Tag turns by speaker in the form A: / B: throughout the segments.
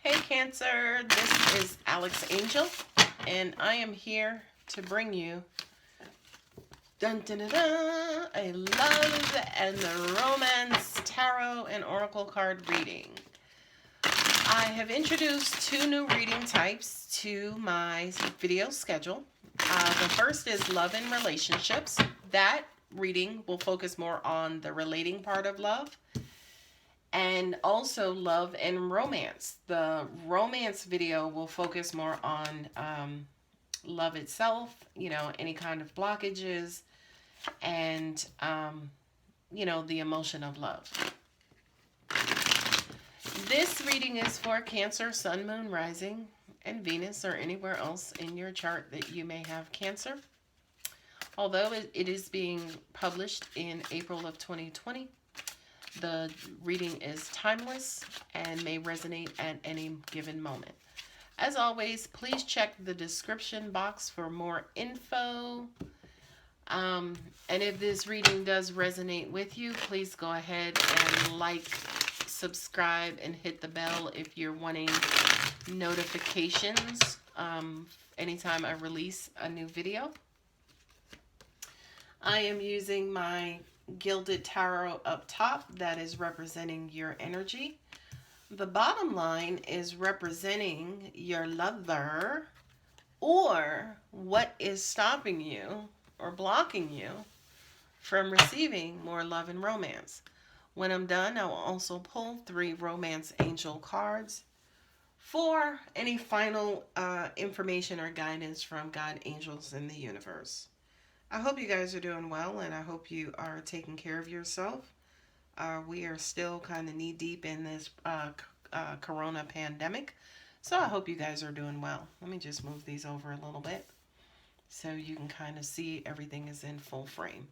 A: Hey Cancer, this is Alex Angel, and I am here to bring you dun, dun, dun, dun, a love and the romance tarot and oracle card reading. I have introduced two new reading types to my video schedule. The first is love and relationships. That reading will focus more on the relating part of love. And also love and romance. The romance video will focus more on love itself, any kind of blockages, and, the emotion of love. This reading is for Cancer, Sun, Moon, Rising, and Venus, or anywhere else in your chart that you may have Cancer. Although it is being published in April of 2020, the reading is timeless and may resonate at any given moment. As always, please check the description box for more info. And if this reading does resonate with you, please go ahead and like, subscribe, and hit the bell if you're wanting notifications anytime I release a new video. I am using my Gilded Tarot up top. That is representing your energy. The bottom line is representing your lover, or what is stopping you or blocking you from receiving more love and romance. When I'm done, I will also pull 3 romance angel cards for any final information or guidance from God, angels, and the universe. I hope you guys are doing well, and I hope you are taking care of yourself. We are still kind of knee deep in this corona pandemic, so I hope you guys are doing well. Let me just move these over a little bit so you can kind of see everything is in full frame.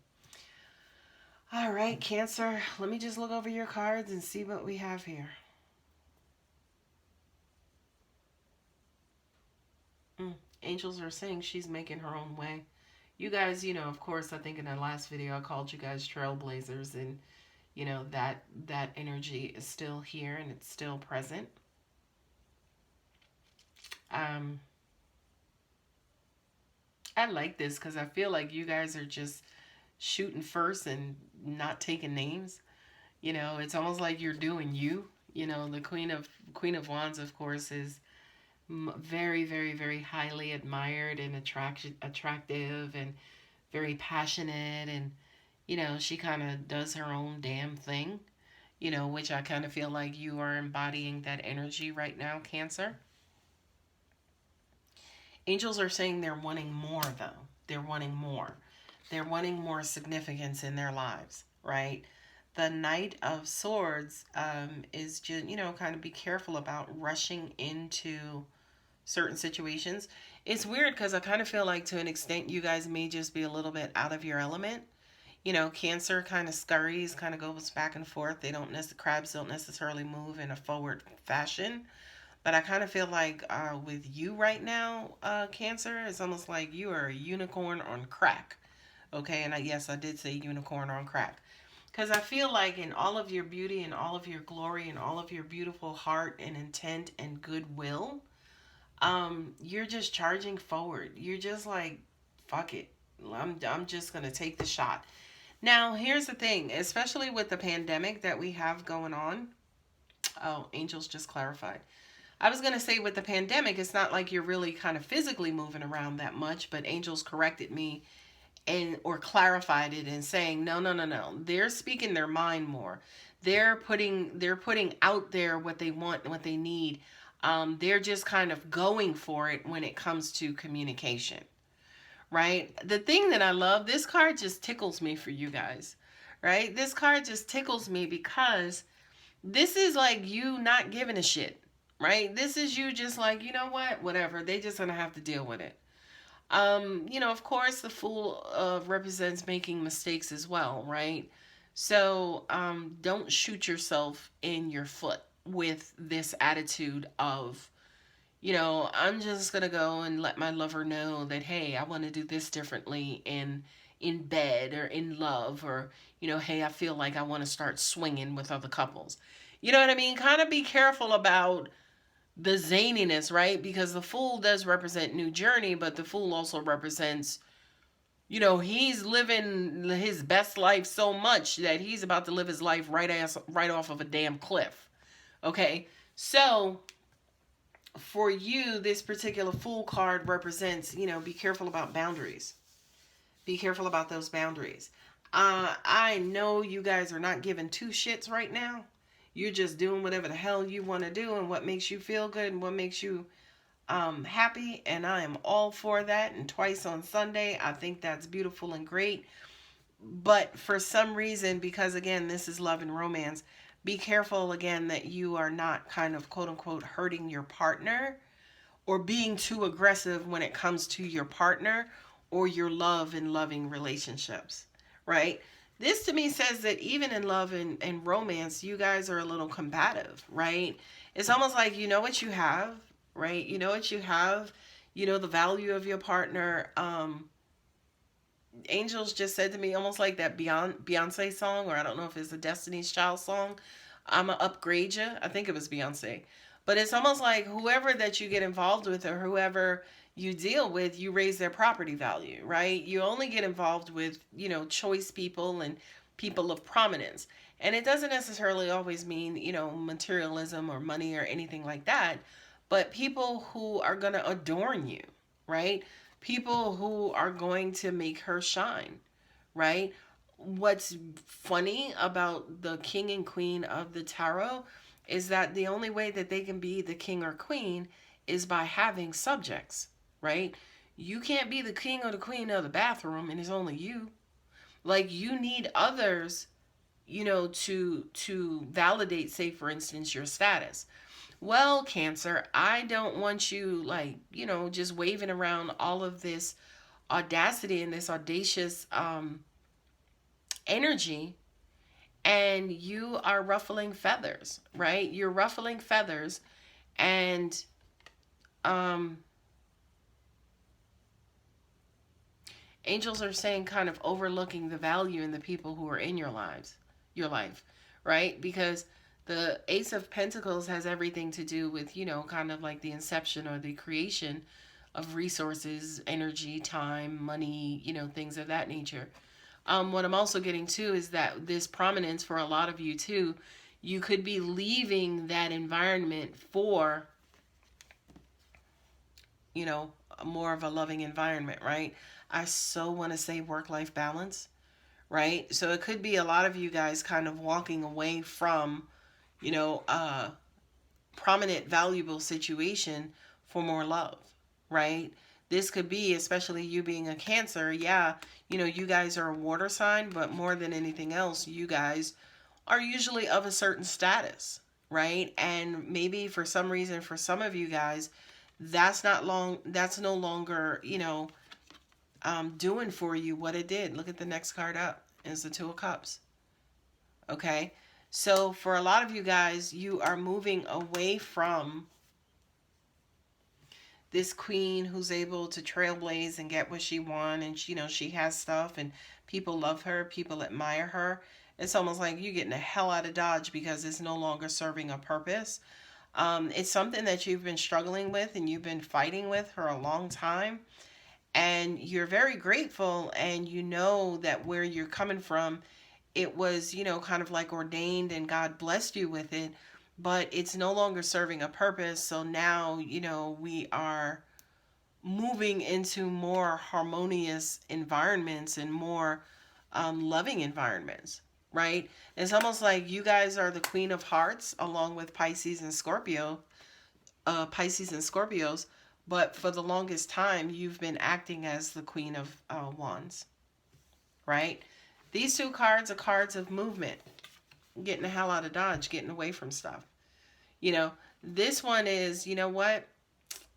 A: All right, Cancer, let me just look over your cards and see what we have here. Angels are saying she's making her own way. You guys, of course, I think in the last video I called you guys trailblazers, and, that energy is still here and it's still present. I like this because I feel like you guys are just shooting first and not taking names. It's almost like you're doing you. The Queen of Wands, of course, is very, very, very highly admired and attractive and very passionate, and she kind of does her own damn thing, which I kind of feel like you are embodying that energy right now, Cancer. Angels are saying they're wanting more, though. They're wanting more. They're wanting more significance in their lives, right? The Knight of Swords is just, kind of be careful about rushing into certain situations. It's weird because I kind of feel like to an extent you guys may just be a little bit out of your element. Cancer kind of scurries, kind of goes back and forth. Crabs don't necessarily move in a forward fashion. But I kind of feel like with you right now, Cancer, it's almost like you are a unicorn on crack. Okay, and yes, I did say unicorn on crack. Because I feel like in all of your beauty and all of your glory and all of your beautiful heart and intent and goodwill, you're just charging forward. You're just like, fuck it. I'm just going to take the shot. Now, here's the thing, especially with the pandemic that we have going on. Oh, angels just clarified. I was going to say with the pandemic, it's not like you're really kind of physically moving around that much, but angels corrected me or clarified it and saying, no. They're speaking their mind more. They're putting out there what they want and what they need. They're just kind of going for it when it comes to communication, right? The thing that I love, this card just tickles me for you guys, right? This card just tickles me because this is like you not giving a shit, right? This is you just like, you know what, whatever. They just gonna have to deal with it. Of course, the Fool represents making mistakes as well, right? So don't shoot yourself in your foot with this attitude of, I'm just going to go and let my lover know that, hey, I want to do this differently in bed or in love, or, hey, I feel like I want to start swinging with other couples. You know what I mean? Kind of be careful about the zaniness, right? Because the Fool does represent new journey, but the Fool also represents, he's living his best life so much that he's about to live his life right off of a damn cliff. Okay? So, for you, this particular Fool card represents, be careful about boundaries. Be careful about those boundaries. I know you guys are not giving two shits right now. You're just doing whatever the hell you want to do and what makes you feel good and what makes you happy. And I am all for that. And twice on Sunday, I think that's beautiful and great. But for some reason, because again, this is love and romance, be careful again that you are not kind of quote unquote hurting your partner or being too aggressive when it comes to your partner or your love and loving relationships, right? This to me says that even in love and romance, you guys are a little combative, right? It's almost like you know what you have, right? You know what you have, the value of your partner. Angels just said to me, almost like that Beyonce song, or I don't know if it's the Destiny's Child song, "I'ma upgrade you." I think it was Beyonce. But it's almost like whoever that you get involved with or whoever you deal with, you raise their property value, right? You only get involved with, choice people and people of prominence. And it doesn't necessarily always mean, materialism or money or anything like that, but people who are going to adorn you, right? People who are going to make her shine, right? What's funny about the king and queen of the tarot is that the only way that they can be the king or queen is by having subjects, right? You can't be the king or the queen of the bathroom and it's only you. Like you need others, to validate, say for instance, your status. Well, Cancer, I don't want you like, just waving around all of this audacity and this audacious energy, and you are ruffling feathers, right? You're ruffling feathers, and um angels are saying kind of overlooking the value in the people who are in your life, right? Because the Ace of Pentacles has everything to do with, kind of like the inception or the creation of resources, energy, time, money, things of that nature. What I'm also getting to is that this prominence for a lot of you too, you could be leaving that environment for, more of a loving environment, right? I so want to say work-life balance, right? So it could be a lot of you guys kind of walking away from, a prominent, valuable situation for more love, right? This could be, especially you being a Cancer, yeah, you guys are a water sign, but more than anything else, you guys are usually of a certain status, right? And maybe for some reason, for some of you guys, that's no longer, doing for you what it did. Look at the next card up is the Two of Cups. Okay. So for a lot of you guys, you are moving away from this queen who's able to trailblaze and get what she wants, and she has stuff and people love her, people admire her. It's almost like you getting the hell out of Dodge because it's no longer serving a purpose. It's something that you've been struggling with and you've been fighting with for a long time, and you're very grateful, and you know that where you're coming from, it was, kind of like ordained and God blessed you with it, but it's no longer serving a purpose. So now, we are moving into more harmonious environments and more loving environments, right? It's almost like you guys are the Queen of Hearts along with Pisces and Scorpios, but for the longest time, you've been acting as the Queen of Wands, right? These two cards are cards of movement, getting the hell out of Dodge, getting away from stuff. This one is, what?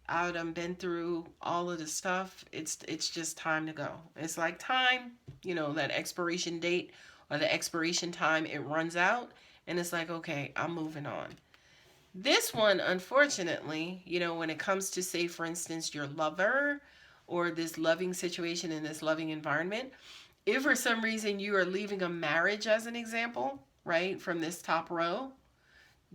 A: I've done been through all of the stuff. It's just time to go. It's like time, that expiration date or the expiration time, it runs out. And it's like, okay, I'm moving on. This one, unfortunately, when it comes to, say, for instance, your lover or this loving situation in this loving environment, if for some reason you are leaving a marriage as an example, right, from this top row,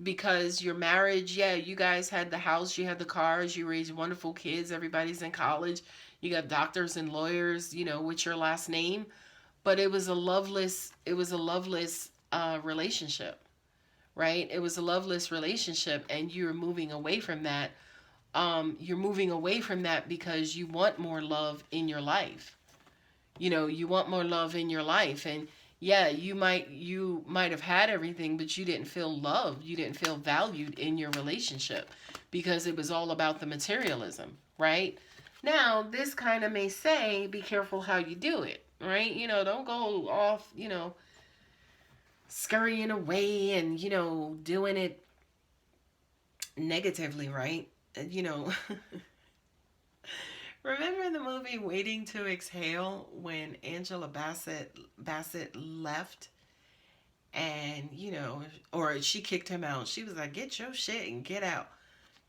A: because your marriage, yeah, you guys had the house, you had the cars, you raised wonderful kids, everybody's in college, you got doctors and lawyers, with your last name, but it was a loveless relationship, right? It was a loveless relationship, and you're moving away from that. You're moving away from that because you want more love in your life. You want more love in your life, and yeah, you might have had everything, but you didn't feel loved, you didn't feel valued in your relationship because it was all about the materialism, right? Now, this kind of may say be careful how you do it, right? Don't go off, scurrying away and doing it negatively, right? you know Remember the movie Waiting to Exhale when Angela Bassett left, and or she kicked him out. She was like, "Get your shit and get out."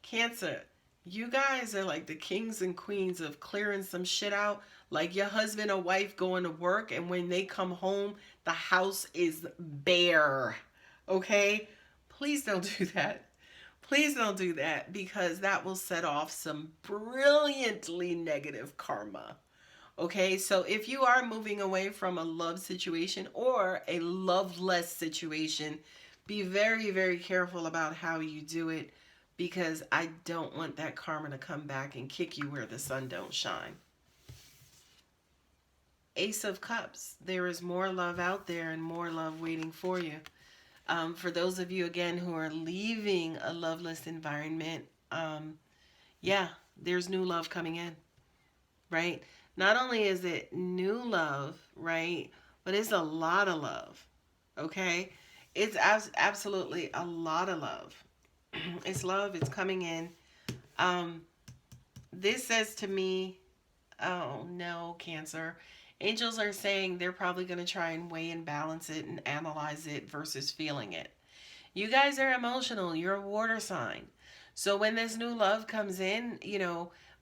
A: Cancer, you guys are like the kings and queens of clearing some shit out. Like your husband or wife going to work, and when they come home, the house is bare. Okay? Please don't do that. Please don't do that, because that will set off some brilliantly negative karma. Okay, so if you are moving away from a love situation or a loveless situation, be very, very careful about how you do it, because I don't want that karma to come back and kick you where the sun don't shine. Ace of Cups. There is more love out there and more love waiting for you. For those of you, again, who are leaving a loveless environment, yeah, there's new love coming in, right? Not only is it new love, right, but it's a lot of love, okay? It's absolutely a lot of love. It's love. It's coming in. Um, this says to me, oh no, Cancer. Angels are saying they're probably going to try and weigh and balance it and analyze it versus feeling it. You guys are emotional. You're a water sign. So when this new love comes in,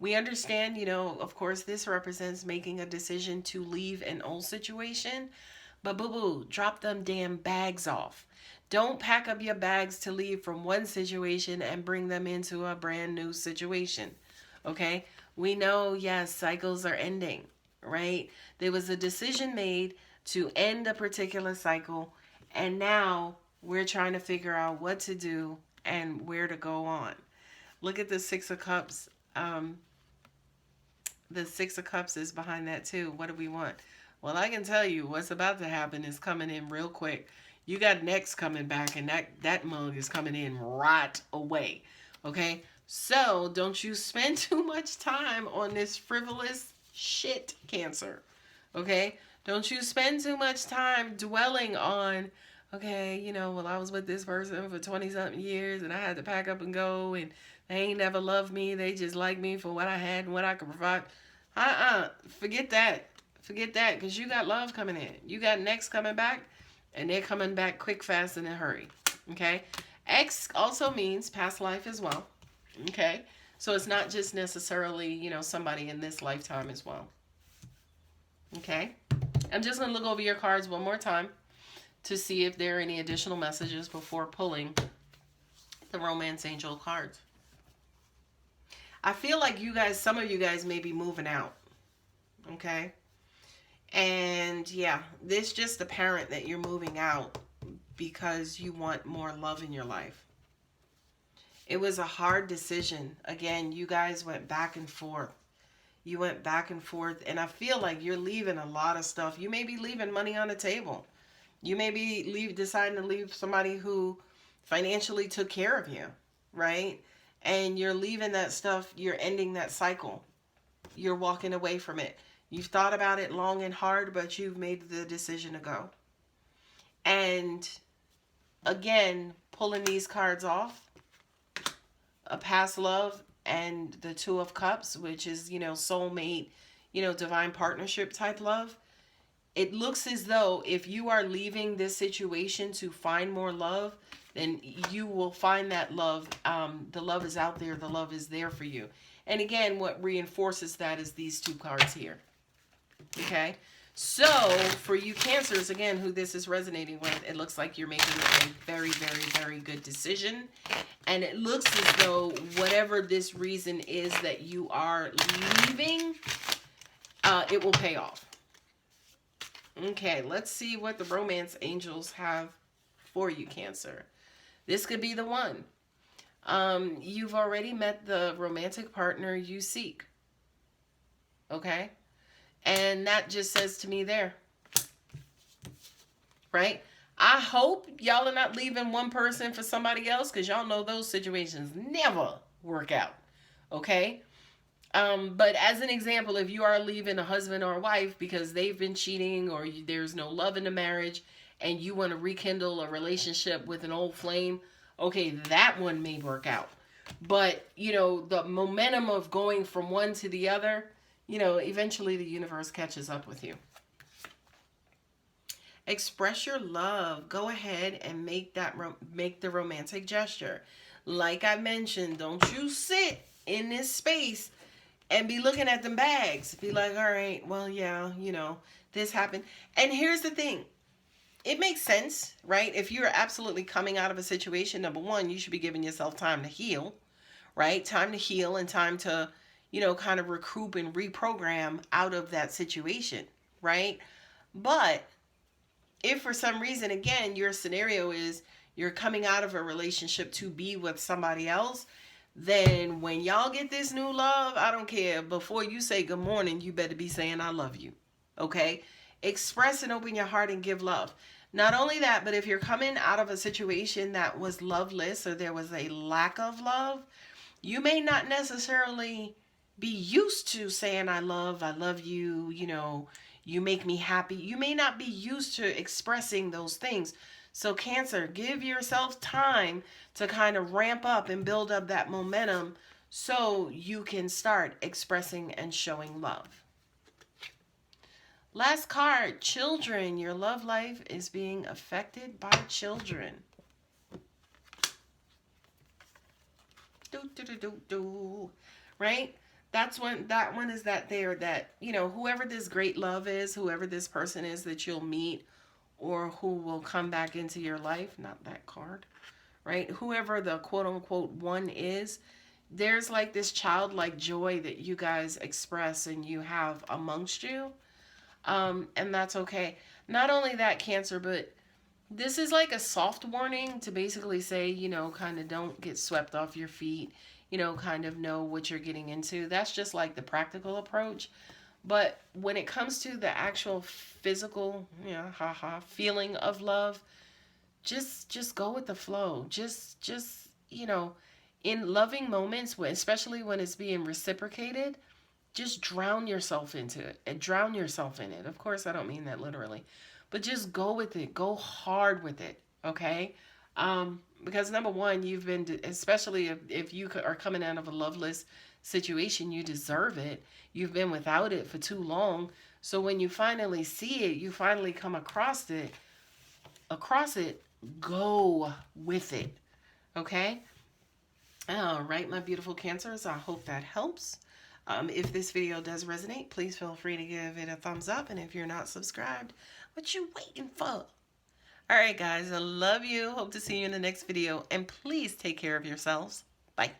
A: we understand, of course, this represents making a decision to leave an old situation. But boo boo, drop them damn bags off. Don't pack up your bags to leave from one situation and bring them into a brand new situation. Okay? We know, yes, cycles are ending, right? There was a decision made to end a particular cycle, and now we're trying to figure out what to do and where to go on. Look at the Six of Cups. The Six of Cups is behind that too. What do we want? Well, I can tell you what's about to happen is coming in real quick. You got next coming back, and that mug is coming in right away. Okay? So don't you spend too much time on this frivolous shit, Cancer. Okay? Don't you spend too much time dwelling on, okay, well, I was with this person for 20 something years and I had to pack up and go, and they ain't never loved me. They just like me for what I had and what I could provide. Forget that. Forget that, because you got love coming in. You got next coming back, and they're coming back quick, fast, and in a hurry. Okay? X also means past life as well. Okay? So it's not just necessarily, somebody in this lifetime as well. Okay? I'm just going to look over your cards one more time to see if there are any additional messages before pulling the Romance Angel cards. I feel like some of you guys may be moving out. Okay? And yeah, this just apparent that you're moving out because you want more love in your life. It was a hard decision. Again, you guys went back and forth. You went back and forth, and I feel like you're leaving a lot of stuff. You may be leaving money on the table. You may be deciding to leave somebody who financially took care of you, right? And you're leaving that stuff. You're ending that cycle. You're walking away from it. You've thought about it long and hard, but you've made the decision to go. And again, pulling these cards off, a past love and the Two of Cups, which is, soulmate, divine partnership type love. It looks as though if you are leaving this situation to find more love, then you will find that love. The love is out there. The love is there for you. And again, what reinforces that is these two cards here. Okay? So for you Cancers, again, who this is resonating with, it looks like you're making a very, very, very good decision. And it looks as though whatever this reason is that you are leaving, it will pay off. Okay, let's see what the romance angels have for you, Cancer. This could be the one. You've already met the romantic partner you seek. Okay? And that just says to me there, right? I hope y'all are not leaving one person for somebody else, because y'all know those situations never work out. Okay? But as an example, if you are leaving a husband or a wife because they've been cheating, or there's no love in the marriage and you want to rekindle a relationship with an old flame, okay, that one may work out. But, you know, the momentum of going from one to the other, you know, eventually the universe catches up with you. Express your love. Go ahead and make the romantic gesture. Like I mentioned, don't you sit in this space and be looking at them bags. Be like, all right, well, yeah, you know, this happened. And here's the thing. It makes sense, right? If you're absolutely coming out of a situation, number one, you should be giving yourself time to heal, right? Time to heal and time to, you know, kind of recoup and reprogram out of that situation, right? But if for some reason, again, your scenario is you're coming out of a relationship to be with somebody else, then when y'all get this new love, I don't care. Before you say good morning, you better be saying I love you. Okay? Express and open your heart and give love. Not only that, but if you're coming out of a situation that was loveless or there was a lack of love, you may not necessarily be used to saying I love you, you know, you make me happy. You may not be used to expressing those things. So Cancer, give yourself time to kind of ramp up and build up that momentum so you can start expressing and showing love. Last card, children. Your love life is being affected by children. Right? That one is that there that, you know, whoever this great love is, whoever this person is that you'll meet or who will come back into your life, not that card, right? Whoever the quote unquote one is, there's like this childlike joy that you guys express and you have amongst you. And that's okay. Not only that, Cancer, but this is like a soft warning to basically say, you know, kind of don't get swept off your feet, you know, kind of know what you're getting into. That's just like the practical approach. But when it comes to the actual physical, you know, feeling of love, just go with the flow. Just, you know, in loving moments, especially when it's being reciprocated, just drown yourself into it and drown yourself in it. Of course, I don't mean that literally, but just go with it. Go hard with it. Okay. Because number one, you've been, especially if you are coming out of a loveless situation, you deserve it. You've been without it for too long. So when you finally see it, you finally come across it, go with it. Okay. All right, my beautiful Cancers, I hope that helps. If this video does resonate, please feel free to give it a thumbs up. And if you're not subscribed, what you waiting for? All right, guys, I love you. Hope to see you in the next video. And please take care of yourselves. Bye.